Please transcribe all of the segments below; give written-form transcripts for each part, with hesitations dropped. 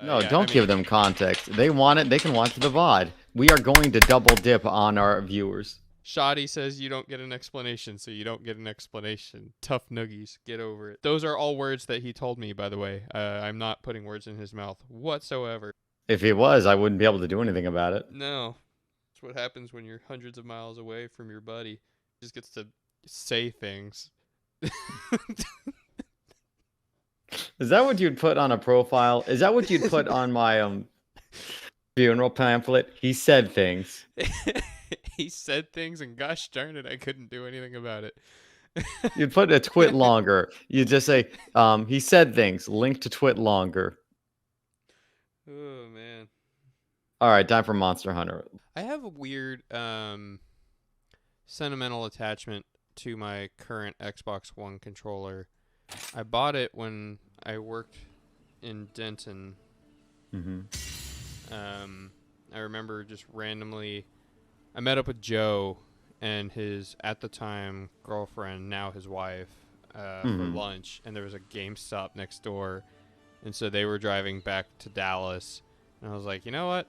No, Yeah, don't give them context. They want it, they can watch the VOD. We are going to double dip on our viewers. Shoddy says you don't get an explanation, so you don't get an explanation. Tough noogies, get over it. Those are all words that he told me, by the way. I'm not putting words in his mouth whatsoever. If he was, I wouldn't be able to do anything about it. No. That's what happens when you're hundreds of miles away from your buddy. He just gets to say things. Is that what you'd put on a profile? Is that what you'd put on my funeral pamphlet? He said things. He said things, and gosh darn it, I couldn't do anything about it. You'd put a twit longer. You just say, he said things. Link to twit longer. Oh man. All right, time for Monster Hunter. I have a weird sentimental attachment to my current Xbox One controller. I bought it when I worked in Denton. I remember just randomly, I met up with Joe and his, at the time, girlfriend, now his wife, for lunch, and there was a GameStop next door, and so they were driving back to Dallas, and I was like, you know what?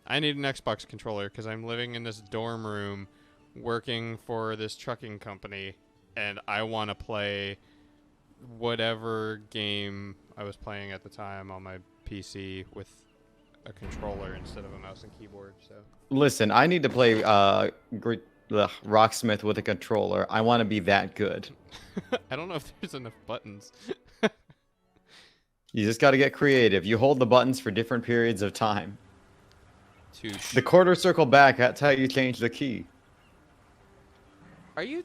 I need an Xbox controller because I'm living in this dorm room working for this trucking company, and I want to play whatever game I was playing at the time on my PC with a controller instead of a mouse and keyboard. So listen, I need to play Rocksmith with a controller. I want to be that good. I don't know if there's enough buttons. You just got to get creative. You hold the buttons for different periods of time. The quarter circle back, that's how you change the key. Are you...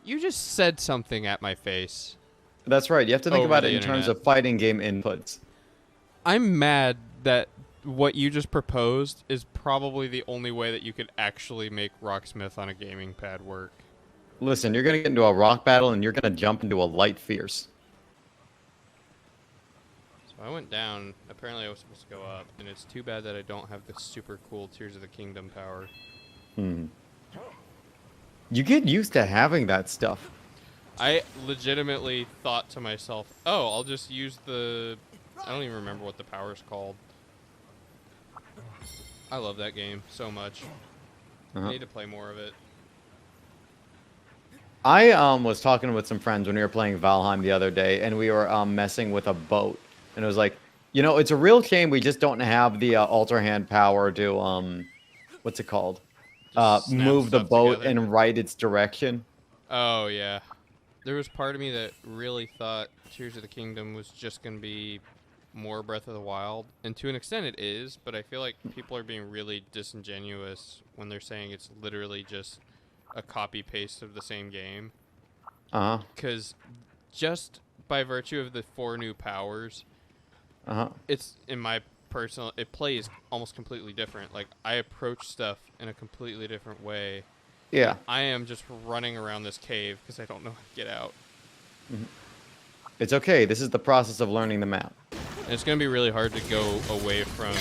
You just said something at my face. That's right. You have to think about it in terms of fighting game inputs. I'm mad that what you just proposed is probably the only way that you could actually make Rocksmith on a gaming pad work. Listen, you're going to get into a rock battle and you're going to jump into a light fierce. So I went down. Apparently I was supposed to go up, and it's too bad that I don't have the super cool Tears of the Kingdom power. You get used to having that stuff. I legitimately thought to myself, oh, I'll just use the... I don't even remember what the power's called. I love that game so much. I need to play more of it. I was talking with some friends when we were playing Valheim the other day, and we were messing with a boat. And it was like, you know, it's a real shame we just don't have the alter hand power to, what's it called? Move the boat together and right its direction. Oh, yeah. There was part of me that really thought Tears of the Kingdom was just going to be more Breath of the Wild. And to an extent it is, but I feel like people are being really disingenuous when they're saying it's literally just a copy-paste of the same game. Because just by virtue of the 4 new powers, it's, in my personal, it plays almost completely different. Like, I approach stuff in a completely different way. Yeah. I am just running around this cave because I don't know how to get out. It's okay. This is the process of learning the map. And it's going to be really hard to go away from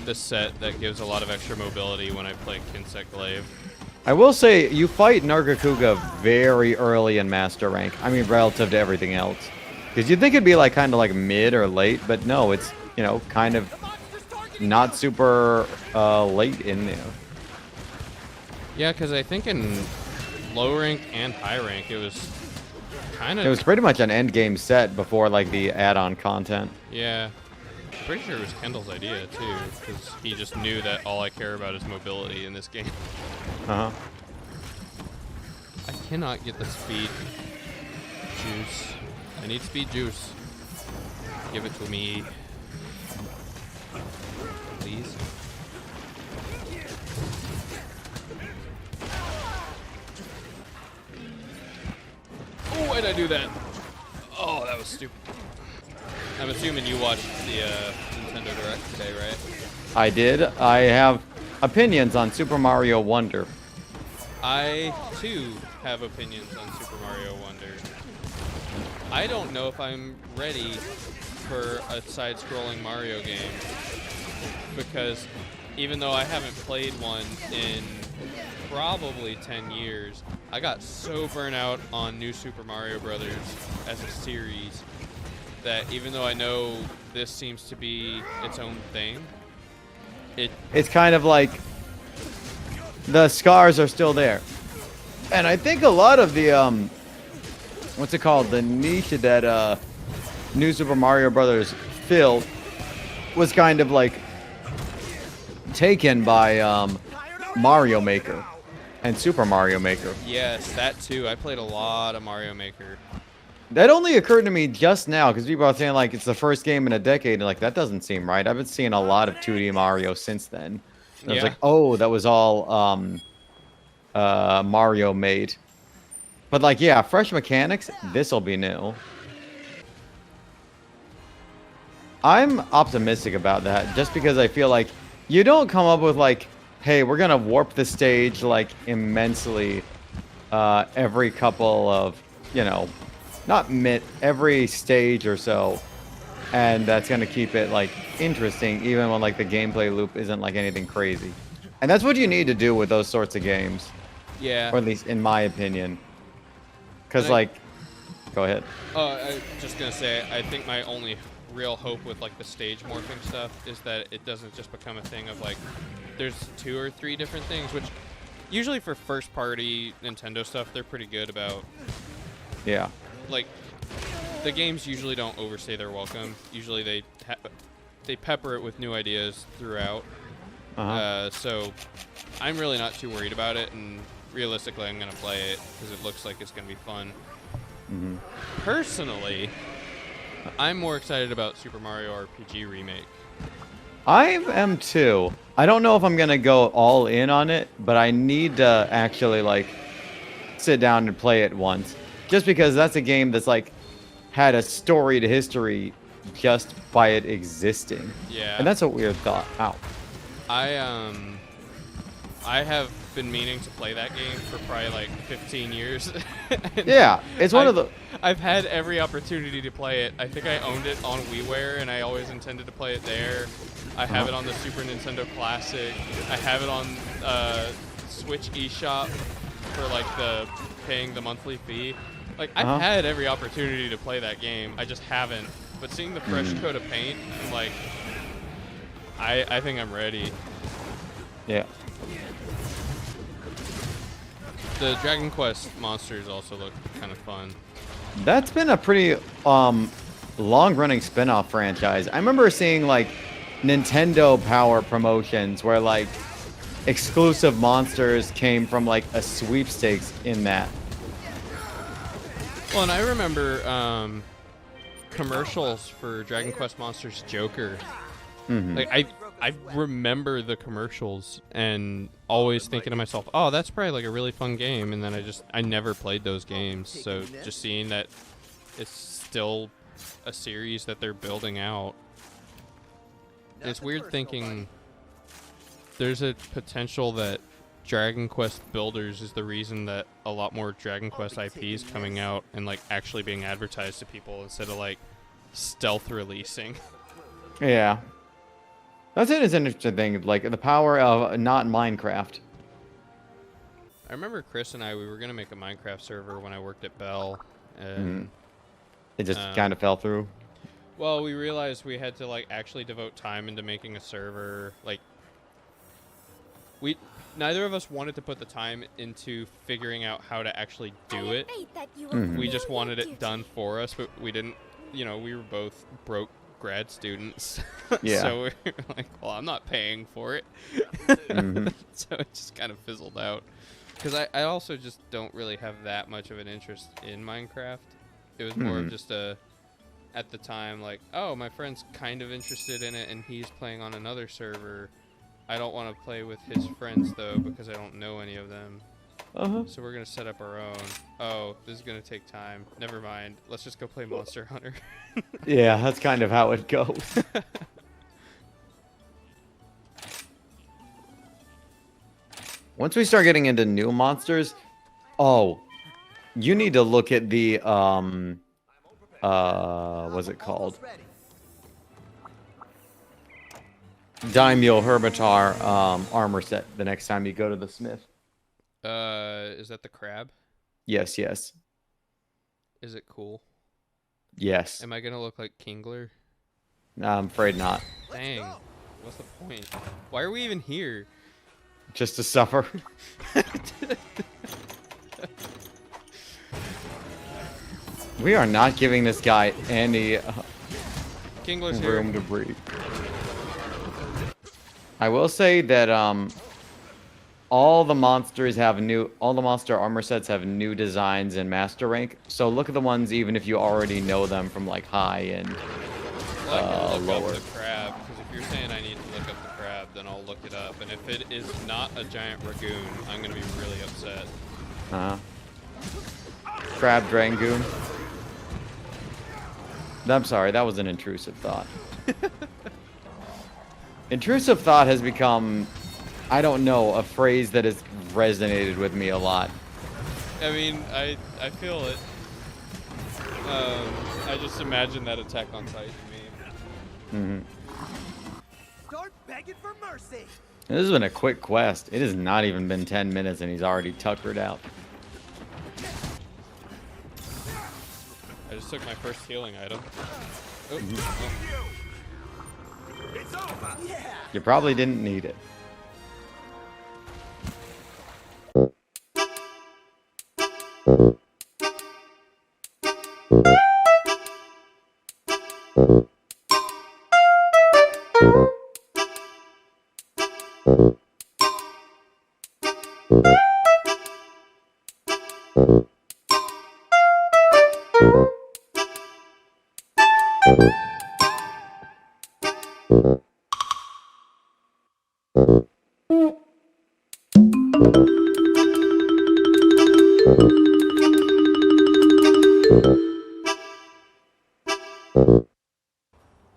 the set that gives a lot of extra mobility when I play Kinsect Glaive. I will say, you fight Nargacuga very early in Master Rank. I mean, relative to everything else. Because you'd think it'd be like kind of like mid or late, but no, it's, you know, kind of not super late in there. Yeah, because I think in low rank and high rank, it was kind of... It was pretty much an end game set before, like, the add-on content. Yeah. I'm pretty sure it was Kendall's idea, too, because he just knew that all I care about is mobility in this game. I cannot get the speed juice. I need speed juice. Give it to me. Please. Oh, why'd I do that? Oh, that was stupid. I'm assuming you watched the Nintendo Direct today, right? I did. I have opinions on Super Mario Wonder. I, too, have opinions on Super Mario Wonder. I don't know if I'm ready for a side-scrolling Mario game, because even though I haven't played one in probably 10 years, I got so burnt out on New Super Mario Brothers as a series that even though I know this seems to be its own thing, it's kind of like the scars are still there. And I think a lot of the what's it called? The niche that New Super Mario Brothers filled was kind of like taken by Mario Maker and Super Mario Maker. yes, that too. I played a lot of Mario Maker. That only occurred to me just now because people are saying like it's the first game in a decade, and like that doesn't seem right. I've been seeing a lot of 2D Mario since then. And I was Yeah. like, oh, that was all Mario made. But like, yeah, fresh mechanics. This will be new. I'm optimistic about that, just because I feel like you don't come up with like, hey, we're gonna warp the stage like immensely every couple of, you know, not every stage or so, and that's gonna keep it like interesting, even when like the gameplay loop isn't like anything crazy. And that's what you need to do with those sorts of games, Yeah. or at least in my opinion. Because And I- like, go ahead. I'm just gonna say, I think my only real hope with like the stage morphing stuff is that it doesn't just become a thing of like, there's 2 or 3 different things, which usually for first party Nintendo stuff, they're pretty good about. Yeah. Like, the games usually don't overstay their welcome. Usually they pepper it with new ideas throughout. So I'm really not too worried about it, and realistically, I'm gonna play it because it looks like it's gonna be fun. Personally, I'm more excited about Super Mario RPG Remake. I am too. I don't know if I'm gonna go all in on it, but I need to actually like sit down and play it once, just because that's a game that's like had a storied history just by it existing. Yeah. And that's a weird thought. Ow. I have been meaning to play that game for probably like 15 years. Yeah, it's one of the. I've had every opportunity to play it. I think I owned it on WiiWare, and I always intended to play it there. I have it on the Super Nintendo Classic. I have it on Switch eShop for like paying the monthly fee. Like, I've had every opportunity to play that game. I just haven't. But seeing the fresh coat of paint, I'm like, I think I'm ready. Yeah. The Dragon Quest monsters also look kind of fun. That's been a pretty long-running spin-off franchise. I remember seeing like Nintendo Power promotions where like exclusive monsters came from like a sweepstakes in that. Well, and I remember commercials for Dragon Quest Monsters Joker. Like I remember the commercials and always thinking to myself, oh, that's probably like a really fun game, and then I never played those games. So just seeing that it's still a series that they're building out. It's weird thinking there's a potential that Dragon Quest Builders is the reason that a lot more Dragon Quest IPs coming out and like actually being advertised to people instead of like stealth releasing. Yeah. That's an interesting thing, like the power of not Minecraft. I remember Chris and we were going to make a Minecraft server when I worked at Bell. And, It just kind of fell through. well, we realized we had to like actually devote time into making a server. Like, neither of us wanted to put the time into figuring out how to actually do it. We just wanted it done for us, but we didn't, we were both broke grad students. Yeah. So we were like, well, I'm not paying for it. So it just kind of fizzled out. Because I also just don't really have that much of an interest in Minecraft. It was more of just at the time, like, oh, my friend's kind of interested in it and he's playing on another server. I don't want to play with his friends, though, because I don't know any of them. So we're going to set up our own. Oh, this is going to take time. Never mind. Let's just go play Monster Hunter. Yeah, that's kind of how it goes. Once we start getting into new monsters, you need to look at the what's it called? Daimyo Hermitar armor set the next time you go to the smith. Is that the crab? Yes, yes. Is it cool? Yes. Am I gonna look like Kingler? No, I'm afraid not. Dang. What's the point? Why are we even here? Just to suffer. We are not giving this guy any Kingler's room here. to breathe. I will say that all the monster armor sets have new designs in Master Rank. So look at the ones even if you already know them from like high and Well, I can look lower. up the crab, because if you're saying I need to look up the crab, then I'll look it up. And if it is not a giant ragoon, I'm gonna be really upset. Crab Drangoon. I'm sorry, that was an intrusive thought. Intrusive thought has become, I don't know, a phrase that has resonated with me a lot. I mean, I feel it. I just imagine that Attack on Titan meme. Start begging for mercy. This has been a quick quest. It has not even been 10 minutes and he's already tuckered out. I just took my first healing item. Oh, It's over. Yeah. You probably didn't need it.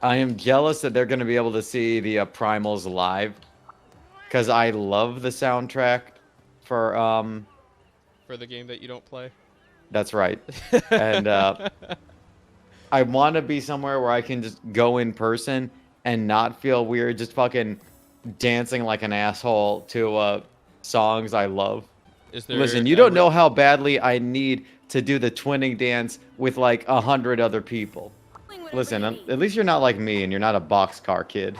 I am jealous that they're going to be able to see the Primals live, because I love the soundtrack for for the game that you don't play. That's right. And I want to be somewhere where I can just go in person and not feel weird, just fucking dancing like an asshole to songs I love. Is there Listen, you don't know how badly I need to do the twinning dance with like 100 other people. Listen, at least you're not like me and you're not a boxcar kid.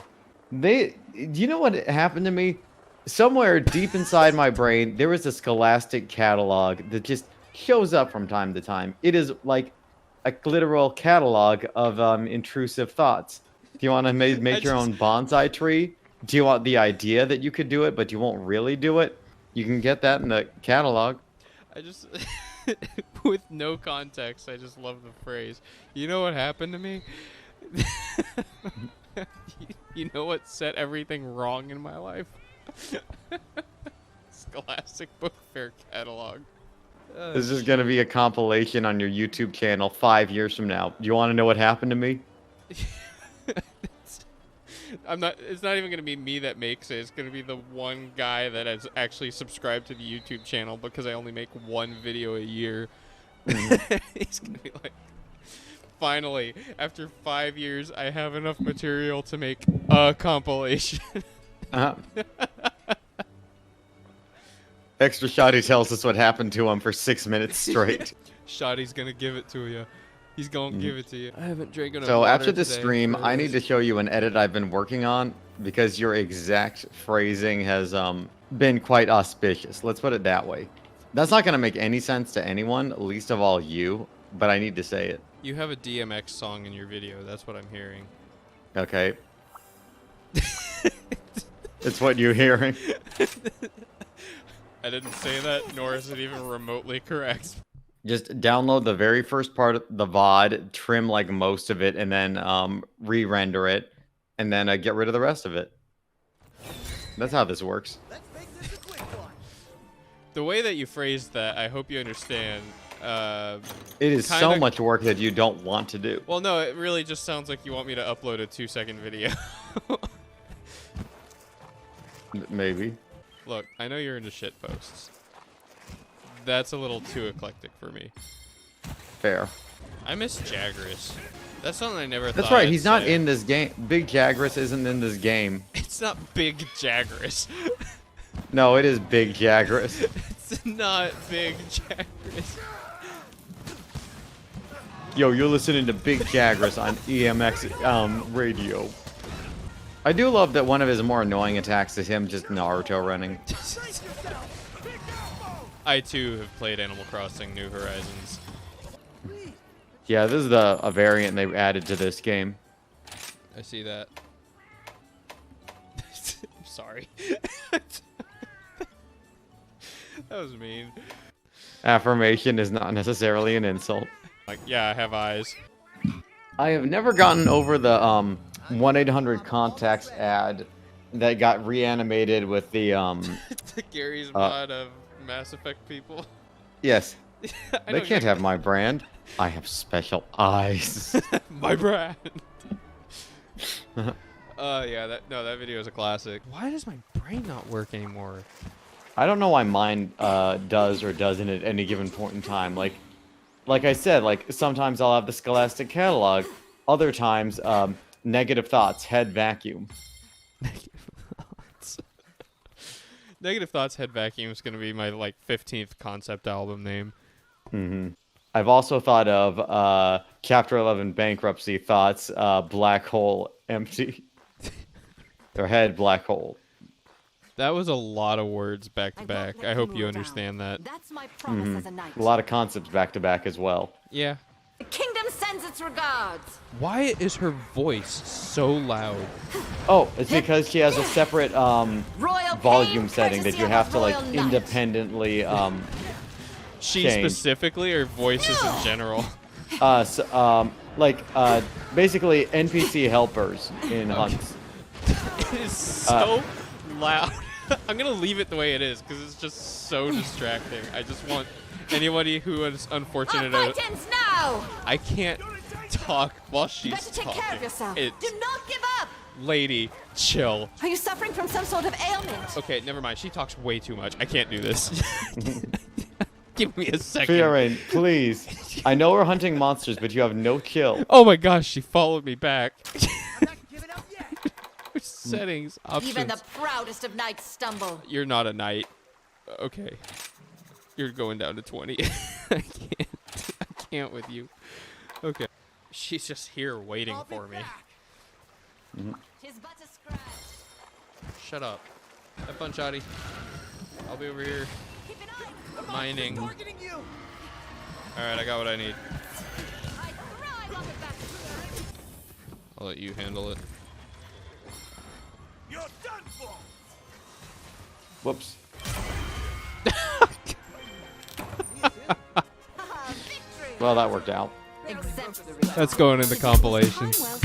You know what happened to me? Somewhere deep inside my brain, there was a Scholastic catalog that just shows up from time to time. It is like a literal catalog of intrusive thoughts. Do you want to make your own bonsai tree? Do you want the idea that you could do it, but you won't really do it? You can get that in the catalog. I just, with no context, I just love the phrase. You know what happened to me? You know what set everything wrong in my life? Scholastic Book Fair catalog. This is going to be a compilation on your YouTube channel 5 years from now. Do you want to know what happened to me? It's not even going to be me that makes it. It's going to be the one guy that has actually subscribed to the YouTube channel because I only make one video a year. He's going to be like, finally, after 5 years, I have enough material to make a compilation. Extra Shoddy tells us what happened to him for 6 minutes straight. Shoddy's going to give it to you. He's going to give it to you. I haven't drank enough So water after this today stream, for I need to this. show you an edit I've been working on because your exact phrasing has been quite auspicious. Let's put it that way. That's not going to make any sense to anyone, least of all you, but I need to say it. You have a DMX song in your video. That's what I'm hearing. Okay. It's what you're hearing. I didn't say that, nor is it even remotely correct. Just download the very first part of the VOD, trim like most of it, and then re-render it, and then get rid of the rest of it. That's how this works. Let's make this a quick one. The way that you phrased that, I hope you understand. It is so much work that you don't want to do. Well, no, it really just sounds like you want me to upload a 2-second video. Maybe. Look, I know you're into shit posts. That's a little too eclectic for me. Fair. I miss Jagras. That's something I never thought That's right, I'd he's not say. in this game. Big Jagras isn't in this game. It's not Big Jagras. No, it is Big Jagras. It's not Big Jagras. Yo, you're listening to Big Jagras on EMX radio. I do love that one of his more annoying attacks is him just Naruto running. I too have played Animal Crossing New Horizons. Yeah, this is a variant they added to this game. I see that. I'm sorry. That was mean. Affirmation is not necessarily an insult. Like, yeah, I have eyes. I have never gotten over the 1-800-CONTACTS ad that got reanimated with the The Gary's mod of Mass Effect people. Yes. I They don't can't get have my brand. I have special eyes. my brand. Yeah, that video is a classic. Why does my brain not work anymore? I don't know why mine does or doesn't at any given point in time. Like I said, like sometimes I'll have the Scholastic catalog, other times negative thoughts, head vacuum. Negative Thoughts Head Vacuum is gonna be my like 15th concept album name. Mm-hmm. I've also thought of Chapter 11 bankruptcy thoughts, black hole empty. Their head black hole. That was a lot of words back to back. I hope you understand that. That's my promise as a knight. A lot of concepts back to back as well. Yeah. The kingdom sends its regards. Why is her voice so loud? Oh, it's because she has a separate Royal volume pain, setting that courtesy you of have a to like royal knight. independently She change. specifically, or voices in general? Basically NPC helpers in hunts. It is so loud. I'm gonna leave it the way it is because it's just so distracting. I just want anybody who is unfortunate. Our fight ends now. I can't talk while You she's better take talking. care of yourself. It's, Do not give up. lady, chill. Are you suffering from some sort of ailment? Okay, never mind. She talks way too much. I can't do this. Give me a second. Fiorraine, please. I know we're hunting monsters, but you have no kill. Oh my gosh, she followed me back. I'm not giving up yet. Settings, options. Even the proudest of knights stumble. You're not a knight. Okay. You're going down to 20. I can't with you. Okay. She's just here waiting I'll be for me. back. Tis but a scratch. Shut up. Have fun, Shoddy. I'll be over here Keep an eye. mining. Targeting you. Alright, I got what I need. I thrive on the battlefield. I'll let you handle it. You're done for. Whoops. Victory. Well, that worked out. Exemplary. That's going in the compilation. Time well